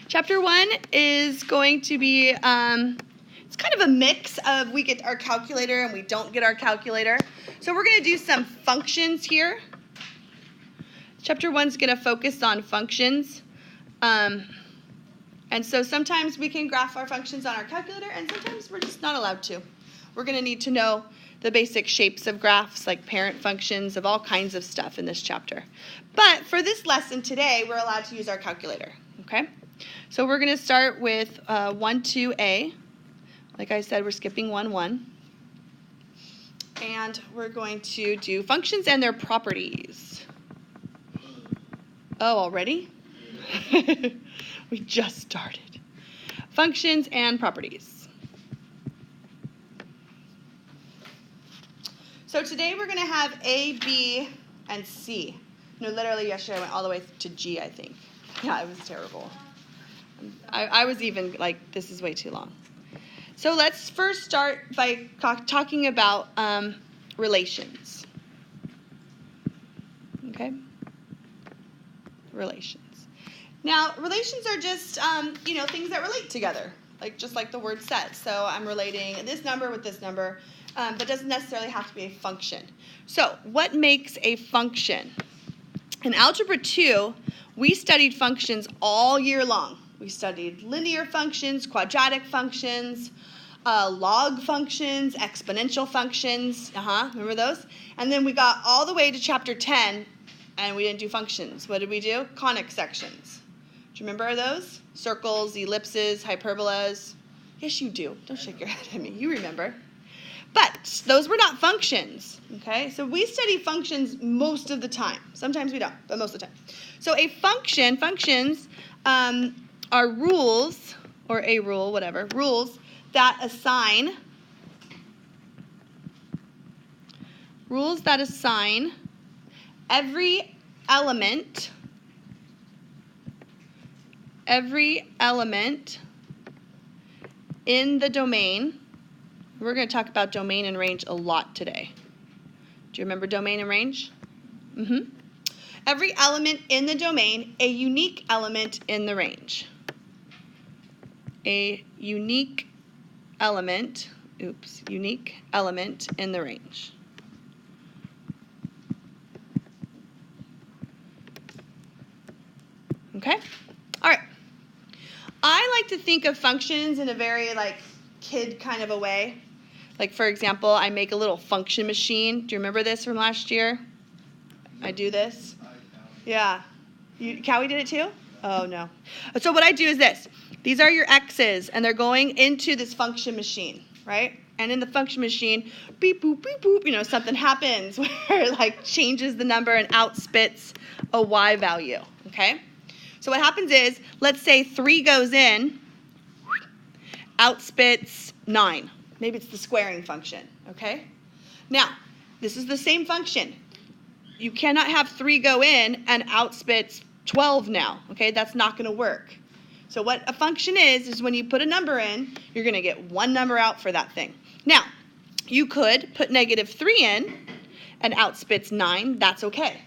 Chapter 1 is going to be, it's kind of a mix of we get our calculator and we don't get our calculator. So we're going to do some functions here. Chapter 1 is going to focus on functions. And so sometimes we can graph our functions on our calculator, and sometimes we're just not allowed to. We're going to need to know the basic shapes of graphs, like parent functions, of all kinds of stuff in this chapter. But for this lesson today, we're allowed to use our calculator, okay? So we're going to start with 1, 2a. Like I said, we're skipping 1, 1. And we're going to do functions and their properties. Oh, already? We just started. Functions and properties. So today we're going to have A, B, and C. No, literally yesterday I went all the way to G, I think. Yeah, it was terrible. I was even like, this is way too long. So let's first start by talking about relations. Okay? Relations. Now, relations are just, things that relate together, just like the word says. So I'm relating this number with this number, but doesn't necessarily have to be a function. So what makes a function? In Algebra 2, we studied functions all year long. We studied linear functions, quadratic functions, log functions, exponential functions. Remember those? And then we got all the way to Chapter 10, and we didn't do functions. What did we do? Conic sections. Do you remember those? Circles, ellipses, hyperbolas. Yes, you do. Don't shake your head at me. You remember. But those were not functions, okay? So we study functions most of the time. Sometimes we don't, but most of the time. So a function, functions are rules, or a rule, whatever, rules that assign every element in the domain. We're going to talk about domain and range a lot today. Do you remember domain and range? Every element in the domain, a unique element in the range. A unique element in the range. Okay? All right. I like to think of functions in a very, kid kind of a way. Like, for example, I make a little function machine. Do you remember this from last year? I do this? Yeah. Cowie did it too? Oh, no. So what I do is this. These are your X's, and they're going into this function machine, right? And in the function machine, beep, boop, beep, boop, something happens where it, changes the number and outspits a Y value, okay? So what happens is, let's say 3 goes in, outspits 9. Maybe it's the squaring function, okay? Now, this is the same function. You cannot have 3 go in and outspits 12 now, okay? That's not going to work. So what a function is when you put a number in, you're going to get one number out for that thing. Now, you could put -3 in and outspits 9. That's okay.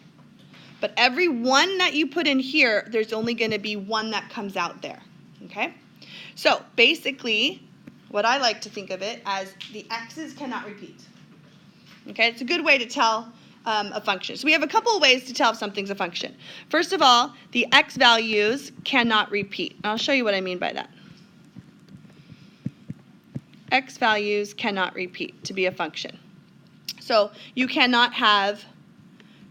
But every one that you put in here, there's only going to be one that comes out there, okay? So basically, what I like to think of it as the X's cannot repeat. Okay, it's a good way to tell a function. So we have a couple of ways to tell if something's a function. First of all, the X values cannot repeat. I'll show you what I mean by that. X values cannot repeat to be a function. So you cannot have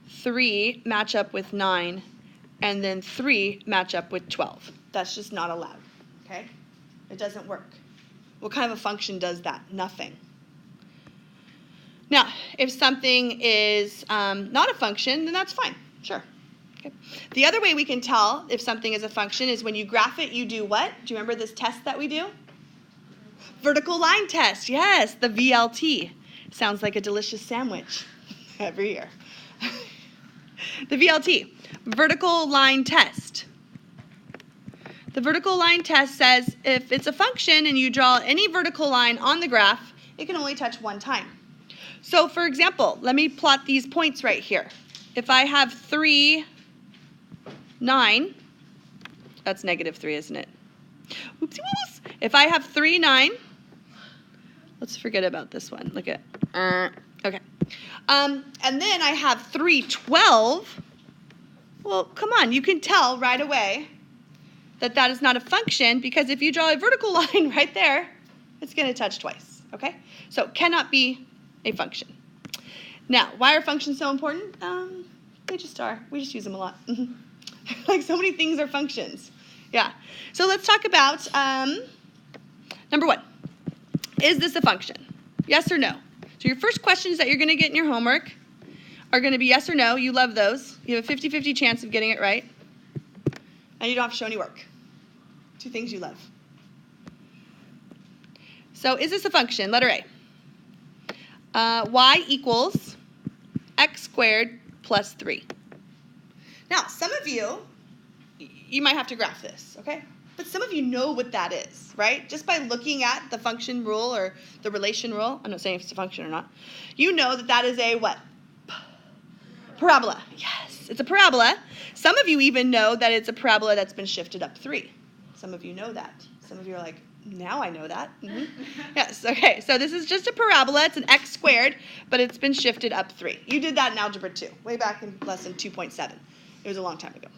3 match up with 9 and then 3 match up with 12. That's just not allowed, okay? It doesn't work. What kind of a function does that? Nothing. Now, if something is not a function, then that's fine. Sure. Okay. The other way we can tell if something is a function is when you graph it, you do what? Do you remember this test that we do? Vertical line test. Yes, the VLT. Sounds like a delicious sandwich every year. The VLT, vertical line test. The vertical line test says if it's a function and you draw any vertical line on the graph, it can only touch one time. So for example, let me plot these points right here. If I have 3, 9, that's -3, isn't it? Oopsie woos. If I have 3, 9, let's forget about this one. Look at, okay. And then I have 3, 12. Well, come on, you can tell right away that that is not a function, because if you draw a vertical line right there, it's going to touch twice, okay? So it cannot be a function. Now, why are functions so important? They just are. We just use them a lot. Like so many things are functions. Yeah. So let's talk about number 1. Is this a function? Yes or no? So your first questions that you're going to get in your homework are going to be yes or no. You love those. You have a 50-50 chance of getting it right. And you don't have to show any work. 2 things you love. So is this a function? Letter A. Y equals x squared plus 3. Now, some of you might have to graph this, okay? But some of you know what that is, right? Just by looking at the function rule or the relation rule. I'm not saying if it's a function or not. You know that that is a what? Parabola. Yes, it's a parabola. Some of you even know that it's a parabola that's been shifted up 3. Some of you know that. Some of you are like, now I know that. Yes, okay, so this is just a parabola. It's an x squared, but it's been shifted up 3. You did that in Algebra 2, way back in lesson 2.7. It was a long time ago.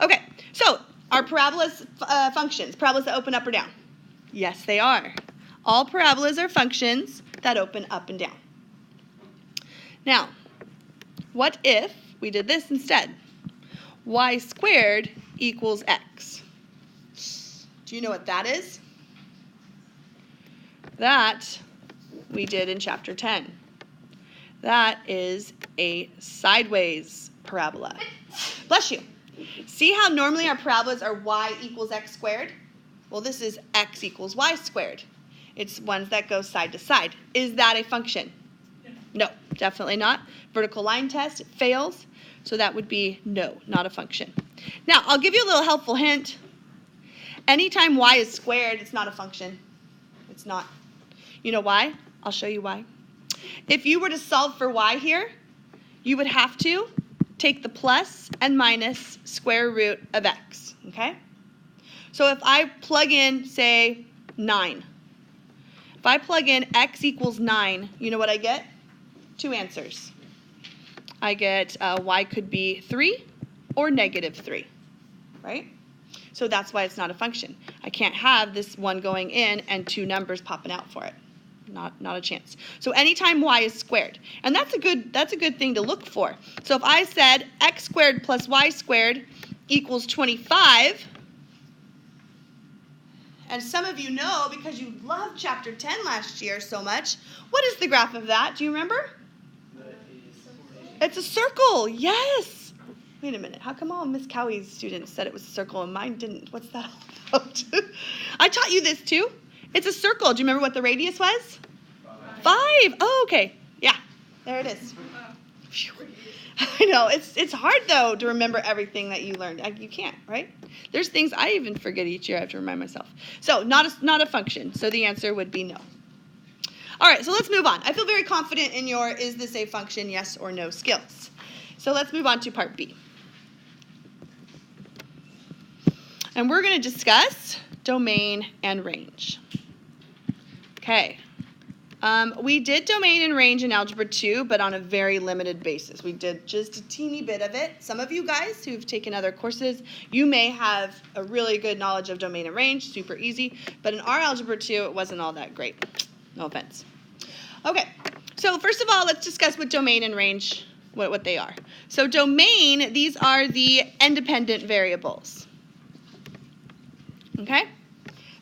Okay, so are parabolas functions? Parabolas that open up or down? Yes, they are. All parabolas are functions that open up and down. Now, what if we did this instead? Y squared equals x. Do you know what that is? That we did in chapter 10. That is a sideways parabola. Bless you. See how normally our parabolas are y equals x squared? Well, this is x equals y squared. It's ones that go side to side. Is that a function? No, definitely not. Vertical line test, it fails. So that would be no, not a function. Now, I'll give you a little helpful hint. Anytime y is squared, it's not a function. It's not. You know why? I'll show you why. If you were to solve for y here, you would have to take the plus and minus square root of x, okay? So if I plug in, say, 9. If I plug in x equals 9, you know what I get? 2 answers. I get y could be 3 or negative 3, right? So that's why it's not a function. I can't have this one going in and 2 numbers popping out for it. Not a chance. So anytime y is squared, and that's a good thing to look for. So if I said x squared plus y squared equals 25, and some of you know because you loved chapter 10 last year so much, what is the graph of that? Do you remember? It's a circle. Yes. Wait a minute. How come all Miss Cowie's students said it was a circle and mine didn't? What's that all about? I taught you this too. It's a circle. Do you remember what the radius was? 5. Oh, okay. Yeah, there it is. Phew. I know. It's hard, though, to remember everything that you learned. You can't, right? There's things I even forget each year. I have to remind myself. So not a function. So the answer would be no. All right, so let's move on. I feel very confident in your is this a function, yes or no skills. So let's move on to part B. And we're going to discuss domain and range. Okay. We did domain and range in Algebra 2, but on a very limited basis. We did just a teeny bit of it. Some of you guys who've taken other courses, you may have a really good knowledge of domain and range, super easy. But in our Algebra 2, it wasn't all that great. No offense. Okay, so first of all, let's discuss what domain and range, what they are. So domain, these are the independent variables. Okay?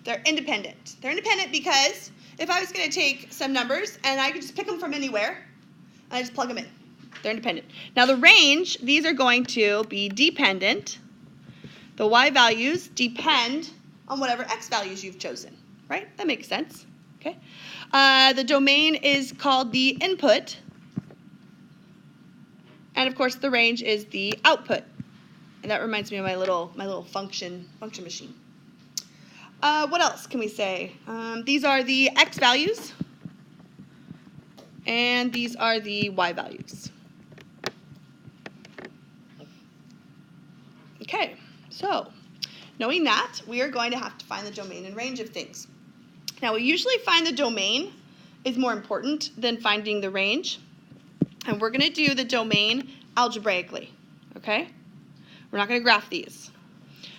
They're independent. They're independent because if I was going to take some numbers and I could just pick them from anywhere, I just plug them in. They're independent. Now the range, these are going to be dependent. The y values depend on whatever x values you've chosen, right? That makes sense. Okay. The domain is called the input. And of course the range is the output. And that reminds me of my little function machine. What else can we say? These are the x values, and these are the y values. Okay, so knowing that, we are going to have to find the domain and range of things. Now, we usually find the domain is more important than finding the range. And we're going to do the domain algebraically, okay? We're not going to graph these.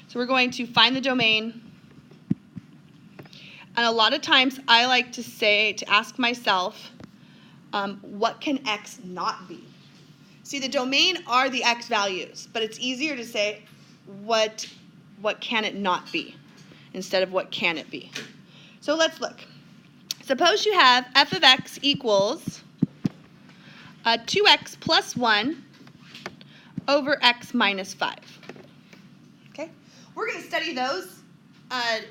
So we're going to find the domain. And a lot of times I like to ask myself, what can x not be? See, the domain are the x values, but it's easier to say what can it not be instead of what can it be. So let's look. Suppose you have f of x equals 2x plus 1 over x minus 5. Okay? We're going to study those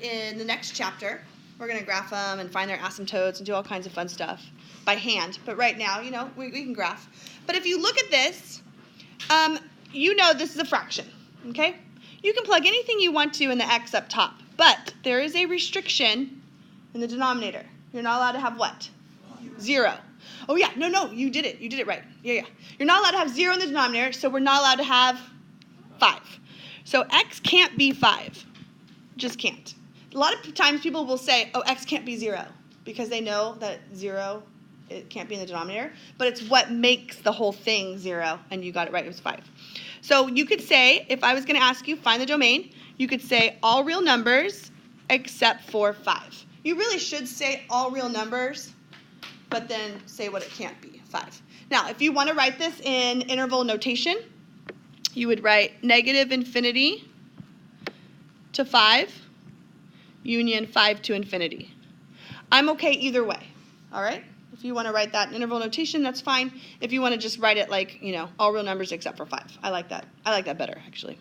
in the next chapter. We're going to graph them and find their asymptotes and do all kinds of fun stuff by hand. But right now, you know, we can graph. But if you look at this, you know this is a fraction. Okay? You can plug anything you want to in the x up top. But there is a restriction in the denominator. You're not allowed to have what? 0. Oh, yeah. No. You did it. You did it right. Yeah. You're not allowed to have 0 in the denominator, so we're not allowed to have 5. So x can't be 5. Just can't. A lot of times people will say, oh, x can't be 0, because they know that 0, it can't be in the denominator. But it's what makes the whole thing 0, and you got it right. It was 5. So you could say, if I was going to ask you, find the domain, you could say all real numbers except for 5. You really should say all real numbers, but then say what it can't be, 5. Now, if you want to write this in interval notation, you would write negative infinity to 5, union 5 to infinity. I'm okay either way, all right? If you want to write that in interval notation, that's fine. If you want to just write it like, you know, all real numbers except for 5. I like that. I like that better, actually.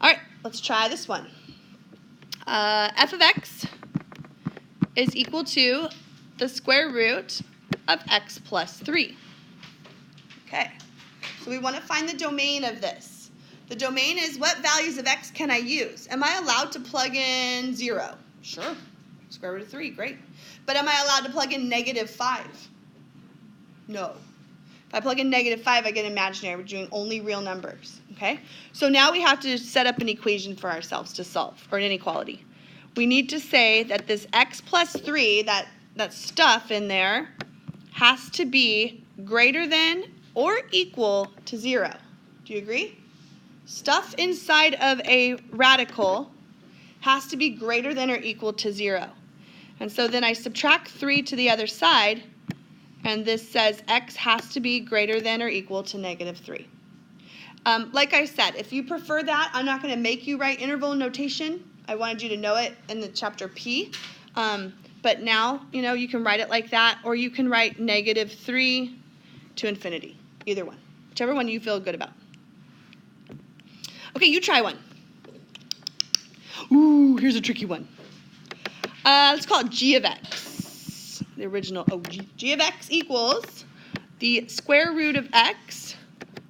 All right, let's try this one. F of x is equal to the square root of x plus 3. Okay, so we want to find the domain of this. The domain is what values of x can I use? Am I allowed to plug in 0? Sure. Square root of 3, great. But am I allowed to plug in negative 5? No. If I plug in negative 5, I get imaginary. We're doing only real numbers. Okay? So now we have to set up an equation for ourselves to solve, or an inequality. We need to say that this x plus 3, that stuff in there, has to be greater than or equal to 0. Do you agree? Stuff inside of a radical has to be greater than or equal to 0. And so then I subtract 3 to the other side, and this says x has to be greater than or equal to negative 3. Like I said, if you prefer that, I'm not going to make you write interval notation. I wanted you to know it in the chapter P. But now, you know, you can write it like that, or you can write negative 3 to infinity. Either one. Whichever one you feel good about. Okay, you try one. Ooh, here's a tricky one. Let's call it g of x. The original OG. G of x equals the square root of x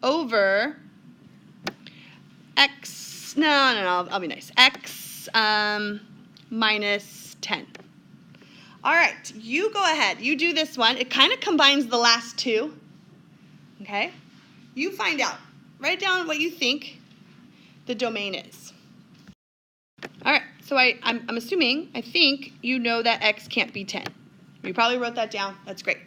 over x, no, I'll be nice. X minus 10. All right, you go ahead. You do this one. It kind of combines the last two. Okay? You find out. Write down what you think the domain is. All right, so I'm assuming, I think you know that x can't be 10. You probably wrote that down. That's great.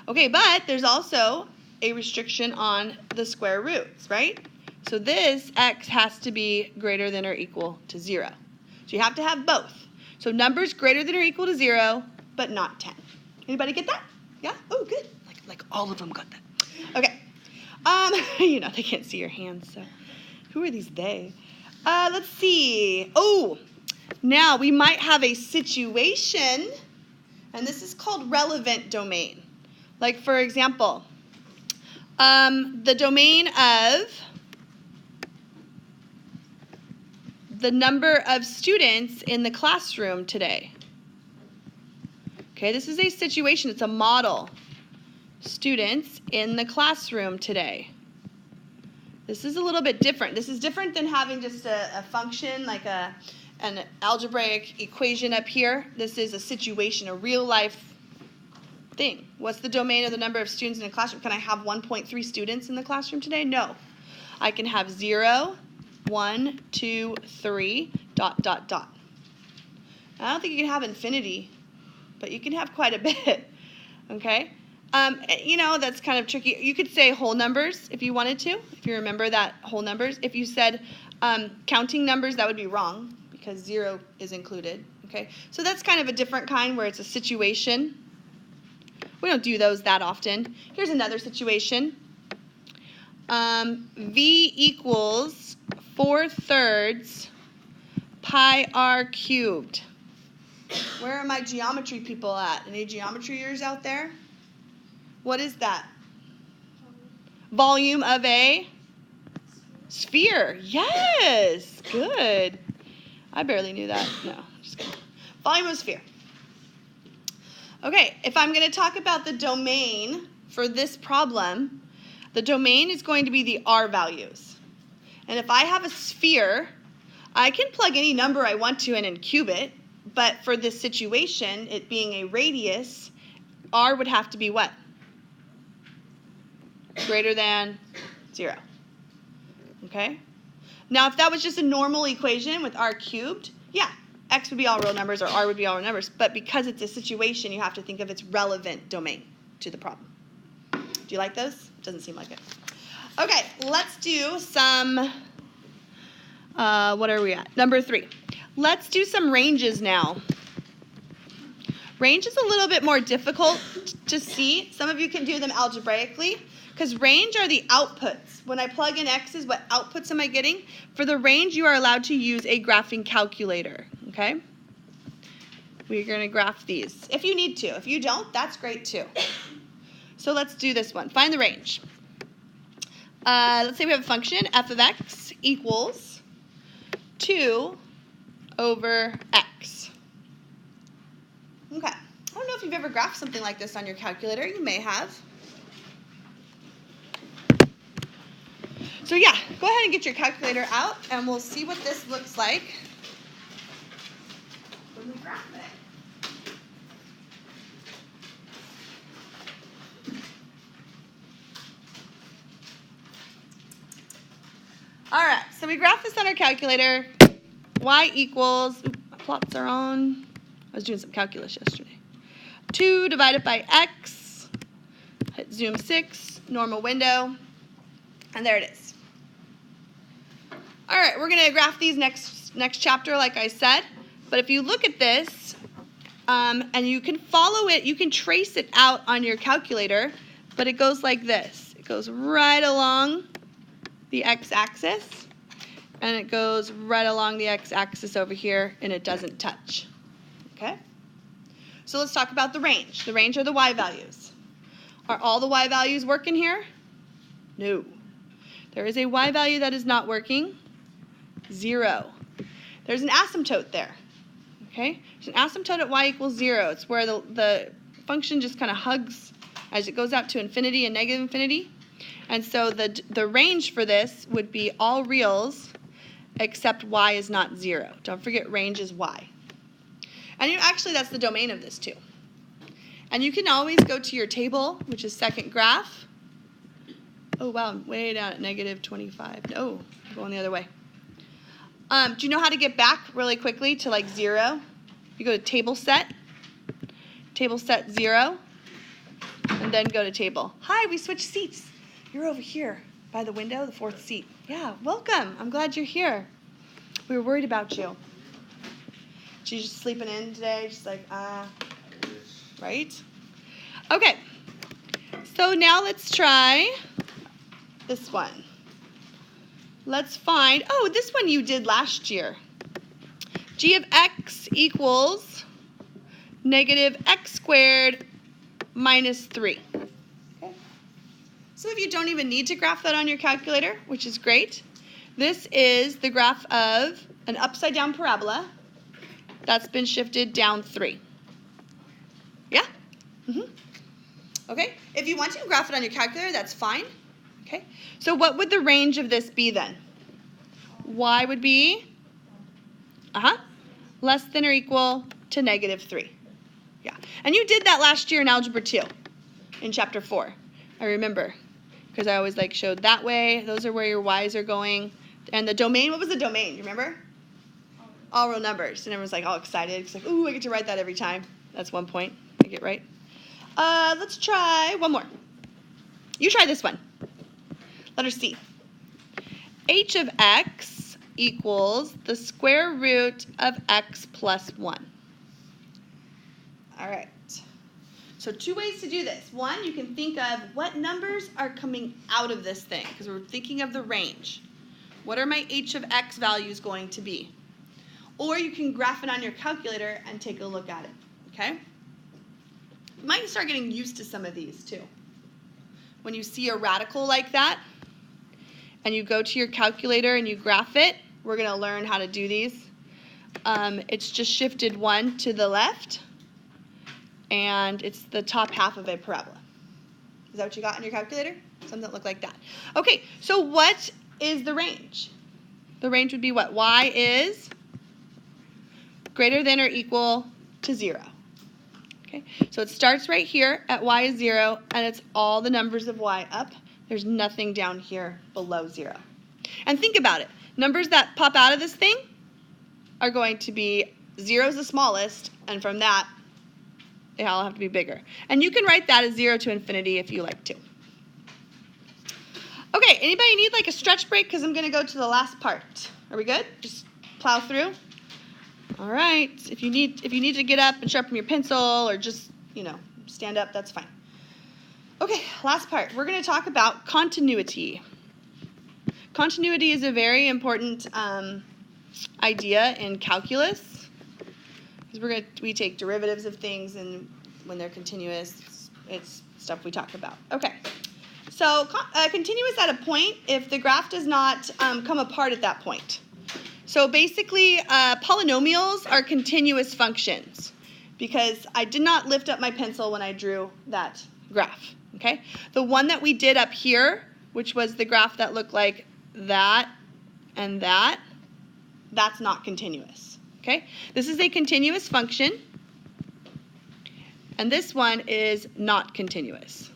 Okay, but there's also a restriction on the square roots, right? So this x has to be greater than or equal to 0. So you have to have both. So numbers greater than or equal to 0, but not 10. Anybody get that? Yeah? Oh, good. Like all of them got that. Okay. You know, they can't see your hands, so who are these they? Let's see. Oh, now we might have a situation, and this is called relevant domain. Like, for example, the domain of the number of students in the classroom today. Okay, this is a situation. It's a model. Students in the classroom today. This is a little bit different. This is different than having just a function, like an algebraic equation up here. This is a situation, a real life thing. What's the domain of the number of students in a classroom? Can I have 1.3 students in the classroom today? No. I can have 0, 1, 2, 3, dot, dot, dot. I don't think you can have infinity, but you can have quite a bit, okay? You know, that's kind of tricky. You could say whole numbers if you wanted to, if you remember that whole numbers. If you said counting numbers, that would be wrong because 0 is included, okay? So that's kind of a different kind where it's a situation. We don't do those that often. Here's another situation. V equals 4/3 pi r cubed. Where are my geometry people at? Any geometryers out there? What is that? Volume of a sphere. Yes, good. I barely knew that. No, just kidding. Volume of a sphere. Okay, if I'm going to talk about the domain for this problem, the domain is going to be the r values. And if I have a sphere, I can plug any number I want to in and cube it, but for this situation, it being a radius, r would have to be what? Greater than 0. Okay? Now, if that was just a normal equation with r cubed, yeah, x would be all real numbers or r would be all real numbers. But because it's a situation, you have to think of its relevant domain to the problem. Do you like those? Doesn't seem like it. Okay, let's do some, what are we at? Number 3. Let's do some ranges now. Range is a little bit more difficult to see. Some of you can do them algebraically because range are the outputs. When I plug in x's, what outputs am I getting? For the range, you are allowed to use a graphing calculator, okay? We're going to graph these if you need to. If you don't, that's great too. So let's do this one. Find the range. Let's say we have a function, f of x equals 2 over x. Okay. I don't know if you've ever graphed something like this on your calculator. You may have. So yeah, go ahead and get your calculator out, and we'll see what this looks like when we graph it. All right, so we graph this on our calculator. Y equals, my plots are on. I was doing some calculus yesterday. 2 divided by x. Hit zoom 6, normal window, and there it is. All right, we're going to graph these next chapter, like I said. But if you look at this, and you can follow it, you can trace it out on your calculator, but it goes like this. It goes right along the x-axis, and it goes right along the x-axis over here, and it doesn't touch. Okay? So let's talk about the range. The range are the y values. Are all the y values working here? No. There is a y value that is not working. 0. There's an asymptote there. Okay? There's an asymptote at y equals 0. It's where the function just kind of hugs as it goes out to infinity and negative infinity. And so the range for this would be all reals except y is not 0. Don't forget range is y. And actually that's the domain of this too. And you can always go to your table, which is second graph. Oh wow, I'm way down at negative 25. No, I'm going the other way. Do you know how to get back really quickly to like 0? You go to table set 0, and then go to table. Hi, we switched seats. You're over here by the window, the 4th seat. Yeah, welcome. I'm glad you're here. We were worried about you. She's just sleeping in today, just like, right? Okay, so now let's try this one. Let's find, oh, this one you did last year. G of x equals negative x squared minus 3. Okay. Some of you don't even need to graph that on your calculator, which is great. This is the graph of an upside down parabola that's been shifted down 3. Yeah? Okay. If you want to graph it on your calculator, that's fine. Okay. So what would the range of this be then? Y would be less than or equal to negative 3. Yeah. And you did that last year in Algebra 2 in Chapter 4. I remember because I always showed that way. Those are where your Y's are going. And the domain, what was the domain? Do you remember? All real numbers. And everyone's like all excited. It's like, ooh, I get to write that every time. That's 1 point. I get right. Let's try one more. You try this one. Letter C. H of x equals the square root of x plus 1. All right. So 2 ways to do this. One, you can think of what numbers are coming out of this thing, because we're thinking of the range. What are my h of x values going to be? Or you can graph it on your calculator and take a look at it, okay? You might start getting used to some of these too. When you see a radical like that, and you go to your calculator and you graph it, we're going to learn how to do these. It's just shifted 1 to the left, and it's the top half of a parabola. Is that what you got on your calculator? Something that looked like that. Okay, so what is the range? The range would be what? Y is greater than or equal to 0. Okay, so it starts right here at y is 0, and it's all the numbers of y up. There's nothing down here below 0. And think about it. Numbers that pop out of this thing are going to be 0 is the smallest, and from that, they all have to be bigger. And you can write that as 0 to infinity if you like to. Okay, anybody need like a stretch break? Because I'm going to go to the last part. Are we good? Just plow through? All right. If you need to get up and sharpen your pencil or just, stand up, that's fine. Okay, last part. We're going to talk about continuity. Continuity is a very important idea in calculus. Because we take derivatives of things, and when they're continuous, it's stuff we talk about. Okay, so continuous at a point if the graph does not come apart at that point. So basically, polynomials are continuous functions because I did not lift up my pencil when I drew that graph. Okay, the one that we did up here, which was the graph that looked like that and that, that's not continuous. Okay, this is a continuous function, and this one is not continuous.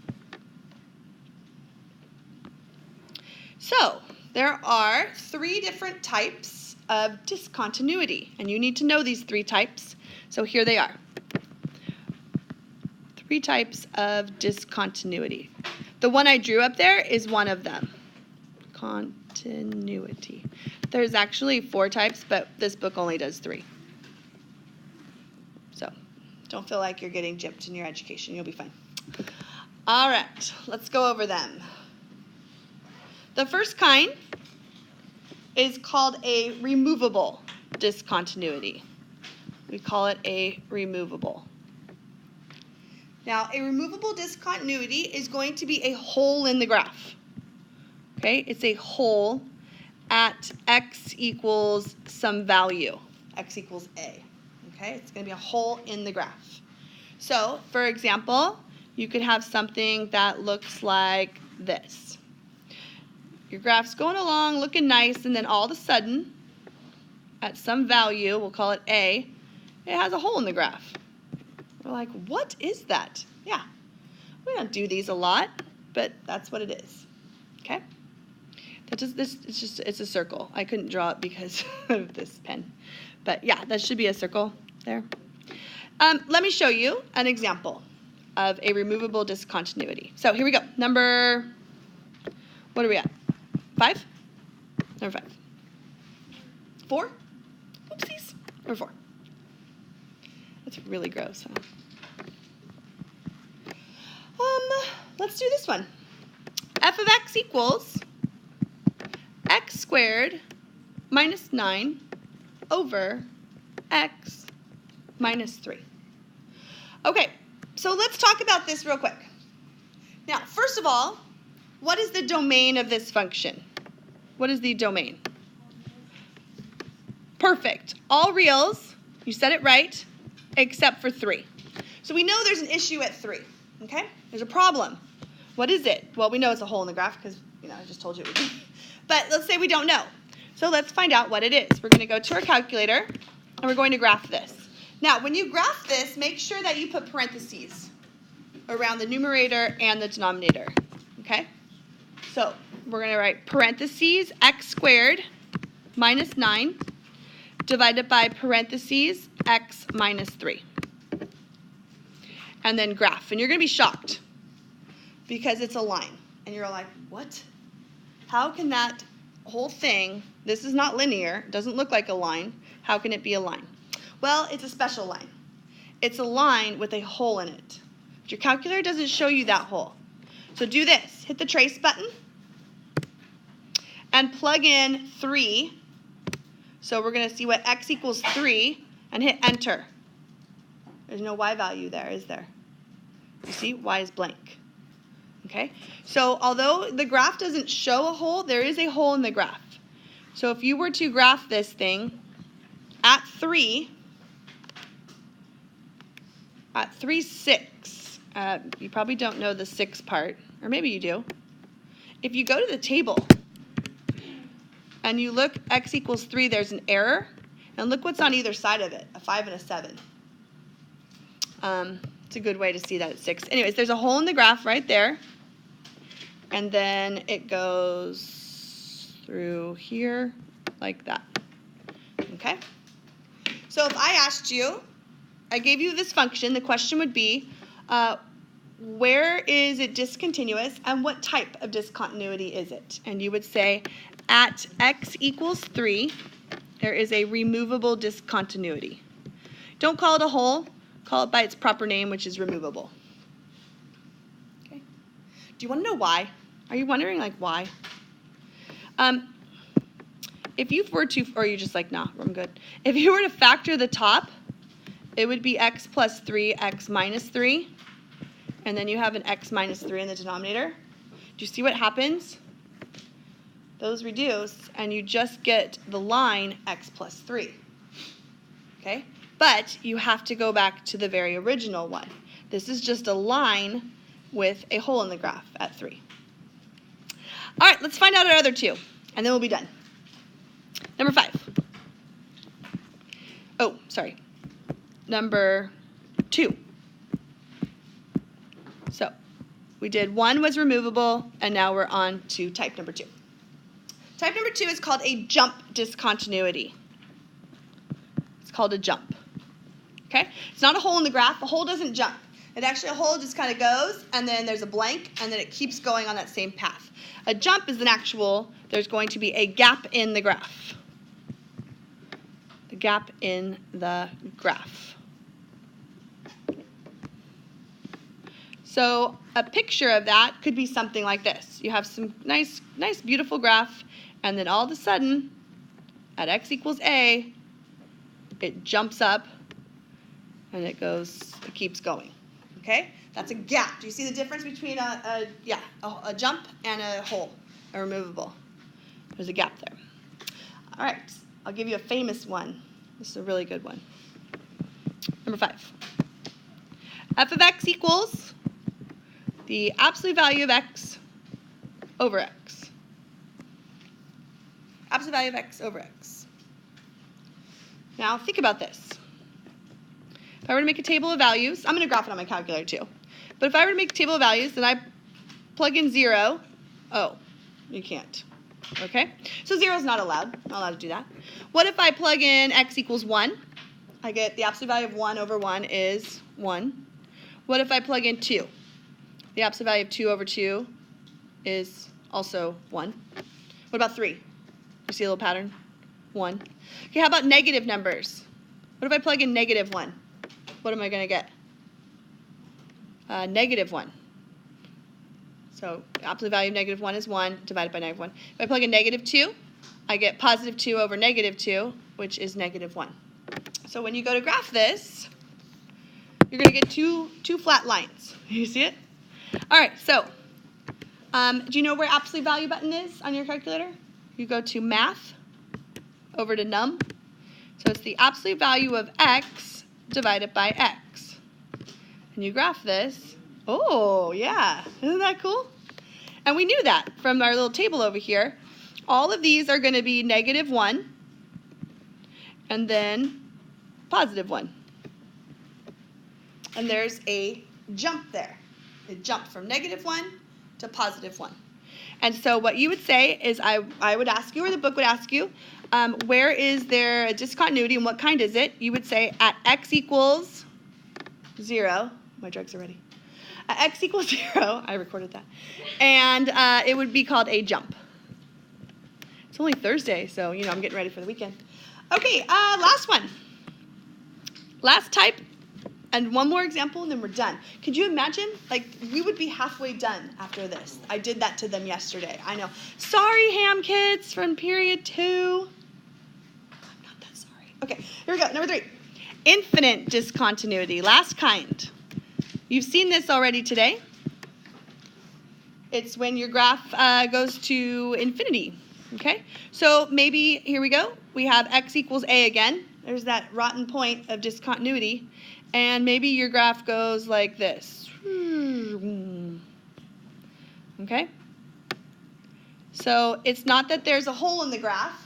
So there are 3 different types of discontinuity, and you need to know these 3 types. So here they are. 3 types of discontinuity. The one I drew up there is one of them. Continuity. There's actually 4 types, but this book only does 3. So don't feel like you're getting gypped in your education. You'll be fine. All right, let's go over them. The first kind is called a removable discontinuity. We call it a removable. Now, a removable discontinuity is going to be a hole in the graph. Okay, it's a hole at x equals some value. X equals a. Okay, it's going to be a hole in the graph. So, for example, you could have something that looks like this. Your graph's going along, looking nice, and then all of a sudden, at some value, we'll call it a, it has a hole in the graph. We're like, what is that? Yeah, we don't do these a lot, but that's what it is. Okay? It's a circle. I couldn't draw it because of this pen. But yeah, that should be a circle there. Let me show you an example of a removable discontinuity. So here we go. What are we at? 5? Number 5. 4? Oopsies. Number 4. That's really gross, huh? Let's do this one. F of x equals x squared minus 9 over x minus 3. Okay, so let's talk about this real quick. Now, first of all, what is the domain of this function? What is the domain? Perfect. All reals, you said it right, except for 3. So we know there's an issue at 3, okay? There's a problem. What is it? Well, we know it's a hole in the graph because, I just told you it would be. But let's say we don't know. So let's find out what it is. We're going to go to our calculator, and we're going to graph this. Now, when you graph this, make sure that you put parentheses around the numerator and the denominator, okay? So we're going to write parentheses x squared minus 9 divided by parentheses x minus 3. And then graph. And you're going to be shocked because it's a line. And you're like, what? How can that whole thing, this is not linear, it doesn't look like a line. How can it be a line? Well, it's a special line. It's a line with a hole in it. But your calculator doesn't show you that hole. So do this. Hit the trace button and plug in 3. So we're going to see what x equals 3 and hit enter. There's no y value there, is there? You see, y is blank. Okay? So although the graph doesn't show a hole, there is a hole in the graph. So if you were to graph this thing at 3, 6, you probably don't know the 6 part, or maybe you do. If you go to the table and you look x equals 3, there's an error, and look what's on either side of it, a 5 and a 7. It's a good way to see that it's 6. Anyways, there's a hole in the graph right there, and then it goes through here like that. Okay? So if I asked you, I gave you this function, the question would be, where is it discontinuous and what type of discontinuity is it? And you would say, at x equals 3, there is a removable discontinuity. Don't call it a hole. Call it by its proper name, which is removable. Okay. Do you want to know why? Are you wondering, like, why? If you were to, or you're just like, nah, I'm good. If you were to factor the top, it would be x plus 3, x minus 3. And then you have an x minus 3 in the denominator. Do you see what happens? Those reduce, and you just get the line x plus 3. Okay? But you have to go back to the very original one. This is just a line with a hole in the graph at 3. All right, let's find out our other two, and then we'll be done. Number 5. Oh, sorry. Number 2. So we did 1 was removable, and now we're on to type number 2. Type number 2 is called a jump discontinuity. It's called a jump. Okay? It's not a hole in the graph. A hole doesn't jump. It actually, a hole just kind of goes, and then there's a blank, and then it keeps going on that same path. A jump is an actual, there's going to be a gap in the graph. The gap in the graph. So a picture of that could be something like this. You have some nice, beautiful graph, and then all of a sudden, at x equals a, it jumps up, and it keeps going. Okay? That's a gap. Do you see the difference between a jump and a hole, a removable? There's a gap there. All right, I'll give you a famous one. This is a really good one. Number 5. F of x equals the absolute value of x over x. Absolute value of x over x. Now think about this. If I were to make a table of values, I'm going to graph it on my calculator too. But if I were to make a table of values, then I plug in 0. Oh, you can't. Okay? So 0 is not allowed. Not allowed to do that. What if I plug in x equals 1? I get the absolute value of 1 over 1 is 1. What if I plug in 2? The absolute value of 2 over 2 is also 1. What about 3? You see a little pattern? 1. Okay, how about negative numbers? What if I plug in negative 1? What am I going to get? Negative 1. So the absolute value of negative 1 is 1 divided by negative 1. If I plug in negative 2, I get positive 2 over negative 2, which is negative 1. So when you go to graph this, you're going to get two flat lines. You see it? All right, so do you know where absolute value button is on your calculator? You go to math, over to num. So it's the absolute value of x divided by x. And you graph this. Oh, yeah. Isn't that cool? And we knew that from our little table over here. All of these are going to be negative 1 and then positive 1. And there's a jump there. It jumped from negative 1 to positive 1. And so what you would say is I would ask you, or the book would ask you, where is there a discontinuity and what kind is it? You would say at x equals 0. My drugs are ready. At x equals 0, I recorded that. And it would be called a jump. It's only Thursday, so, I'm getting ready for the weekend. Okay, last one. Last type, and one more example, and then we're done. Could you imagine? We would be halfway done after this. I did that to them yesterday. I know. Sorry, ham kids from period 2. I'm not that sorry. Okay, here we go. Number 3. Infinite discontinuity. Last kind. You've seen this already today. It's when your graph goes to infinity. Okay, so maybe, here we go, we have x equals a again. There's that rotten point of discontinuity. And maybe your graph goes like this. Okay? So it's not that there's a hole in the graph.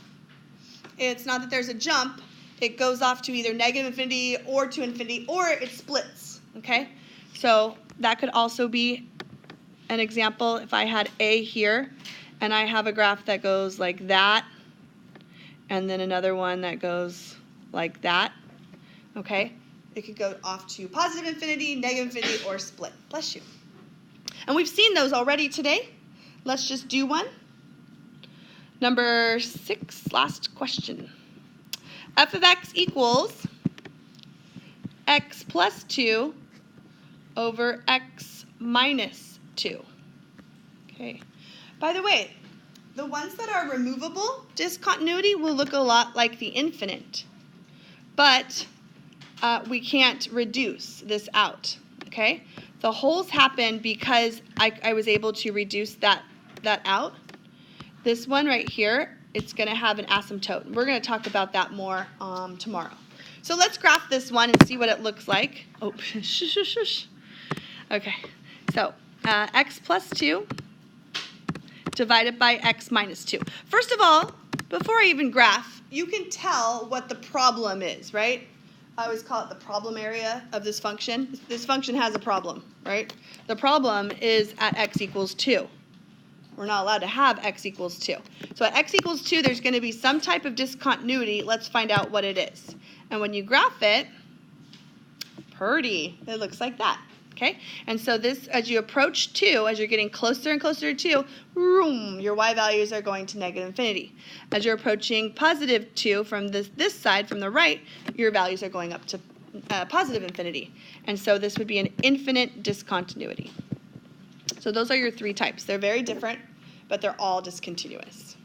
It's not that there's a jump. It goes off to either negative infinity, or it splits. Okay? So that could also be an example if I had a here. And I have a graph that goes like that, and then another one that goes like that, okay? It could go off to positive infinity, negative infinity, or split. Bless you. And we've seen those already today. Let's just do one. Number 6, last question. F of x equals x plus 2 over x minus 2. Okay. By the way, the ones that are removable discontinuity will look a lot like the infinite, but we can't reduce this out, okay? The holes happen because I was able to reduce that out. This one right here, it's going to have an asymptote. We're going to talk about that more tomorrow. So let's graph this one and see what it looks like. Oh, shush, shush, shush. Okay, so x plus 2 divided by x minus 2. First of all, before I even graph, you can tell what the problem is, right? I always call it the problem area of this function. This function has a problem, right? The problem is at x equals 2. We're not allowed to have x equals 2. So at x equals 2, there's going to be some type of discontinuity. Let's find out what it is. And when you graph it, it looks like that. Okay, and so this, as you approach 2, as you're getting closer and closer to 2, your y values are going to negative infinity. As you're approaching positive 2 from this side, from the right, your values are going up to positive infinity. And so this would be an infinite discontinuity. So those are your 3 types. They're very different, but they're all discontinuous.